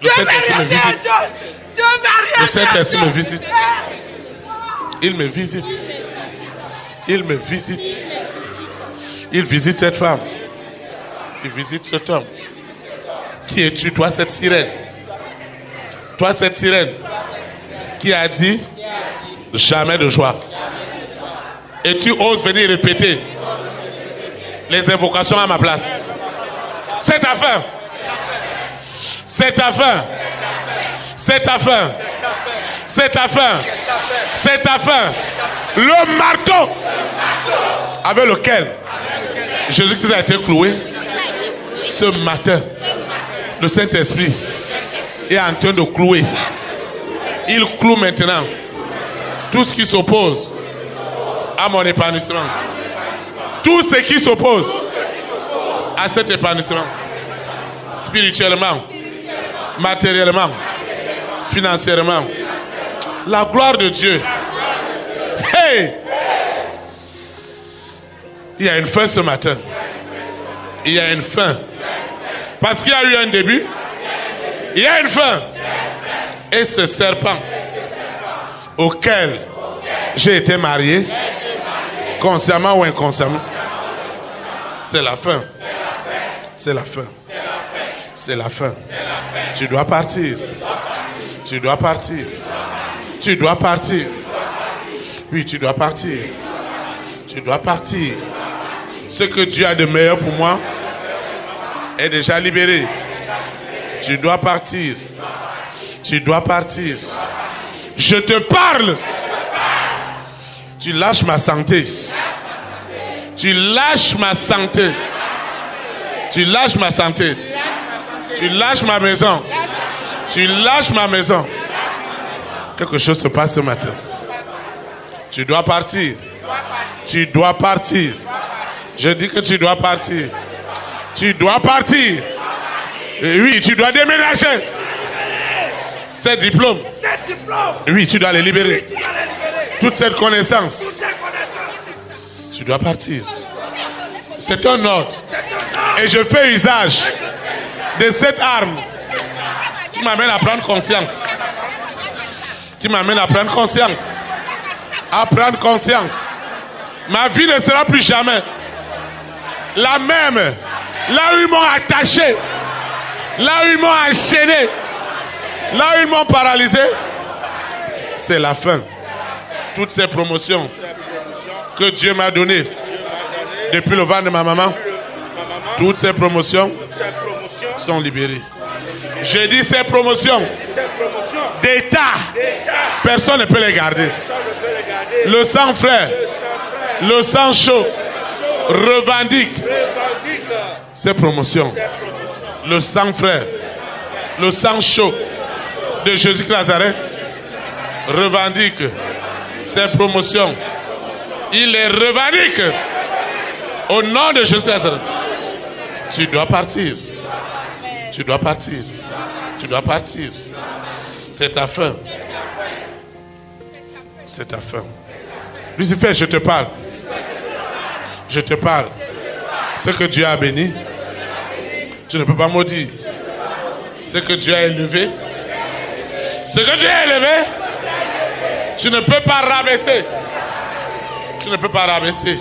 Le Saint-Esprit me visite. Le Saint-Esprit me visite. Il me visite. Il me visite. Il visite cette femme. Il visite cet homme. Qui es-tu, toi, cette sirène? Toi, cette sirène qui a dit jamais de joie. Et tu oses venir répéter les invocations à ma place. C'est ta fin. C'est ta fin. C'est ta fin. C'est ta fin. C'est ta fin. Le marteau avec lequel Jésus-Christ a été cloué, ce matin, le Saint-Esprit est en train de clouer. Il cloue maintenant tout ce qui s'oppose à mon épanouissement. Tout ce qui s'oppose à cet épanouissement. Spirituellement, matériellement, financièrement. La gloire de Dieu. Hey! Il y a une fin ce matin. Il y a une fin. Parce qu'il y a eu un début. Il y a une fin. Et ce serpent auquel j'ai été marié, consciemment ou inconsciemment, c'est la fin. C'est la fin. C'est la fin. Tu dois partir. Tu dois partir. Tu dois partir. Oui, tu dois partir. Tu dois partir. Ce que Dieu a de meilleur pour moi est déjà libéré. Tu dois partir. Tu dois partir. Je te parle. Tu lâches ma santé. Tu lâches ma santé. Tu lâches ma santé. Tu lâches ma maison. Tu lâches ma maison. Quelque chose se passe ce matin. Tu dois partir. Tu dois partir. Je dis que tu dois partir. Tu dois partir. Et oui, tu dois déménager. Ces diplômes. Oui, tu dois les libérer. Toute cette connaissance. Tu dois partir. C'est un ordre. Et je fais usage de cette arme qui m'amène à prendre conscience. Qui m'amène à prendre conscience. À prendre conscience. Ma vie ne sera plus jamais la même. Là où ils m'ont attaché, là où ils m'ont enchaîné, là où ils m'ont paralysé, c'est la fin. Toutes ces promotions que Dieu m'a données depuis le ventre de ma maman, toutes ces promotions sont libérées. J'ai dit ces promotions d'État, personne ne peut les garder. Le sang frère, le sang chaud revendique ces promotions. Le sang frère, le sang chaud de Jésus-Christ Nazareth revendique ces promotions. Il les revendique au nom de Jésus-Christ Nazareth. Tu dois partir. Tu dois partir. Tu dois partir. C'est ta fin. C'est ta fin. Lucifer, je te parle. Je te parle. Ce que Dieu a béni, tu ne peux pas maudire. Ce que Dieu a élevé, ce que Dieu a élevé, tu ne peux pas rabaisser. Tu ne peux pas rabaisser.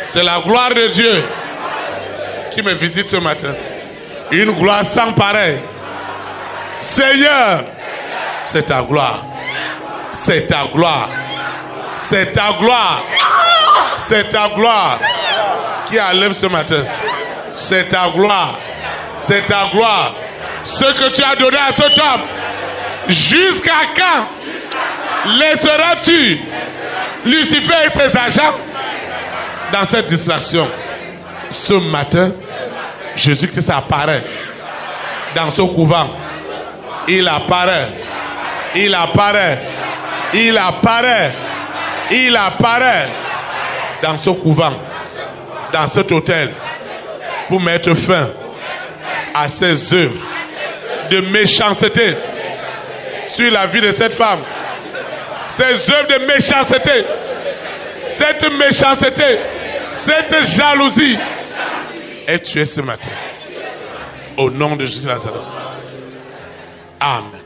C'est la gloire de Dieu qui me visite ce matin. Une gloire sans pareil. Seigneur, c'est ta gloire. C'est ta gloire. C'est ta gloire. C'est ta gloire qui enlève ce matin. C'est ta gloire. C'est ta gloire. Ce que tu as donné à cet homme. Jusqu'à quand laisseras-tu Lucifer et ses agents dans cette distraction? Ce matin, Jésus-Christ apparaît dans ce couvent. Il apparaît. Il apparaît. Il apparaît. Il apparaît dans ce couvent, dans cet hôtel, pour mettre fin à ces œuvres de méchanceté sur la vie de cette femme. Ces œuvres de méchanceté, cette méchanceté, cette jalousie est tuée ce matin. Au nom de Jésus Nazareth. Amen.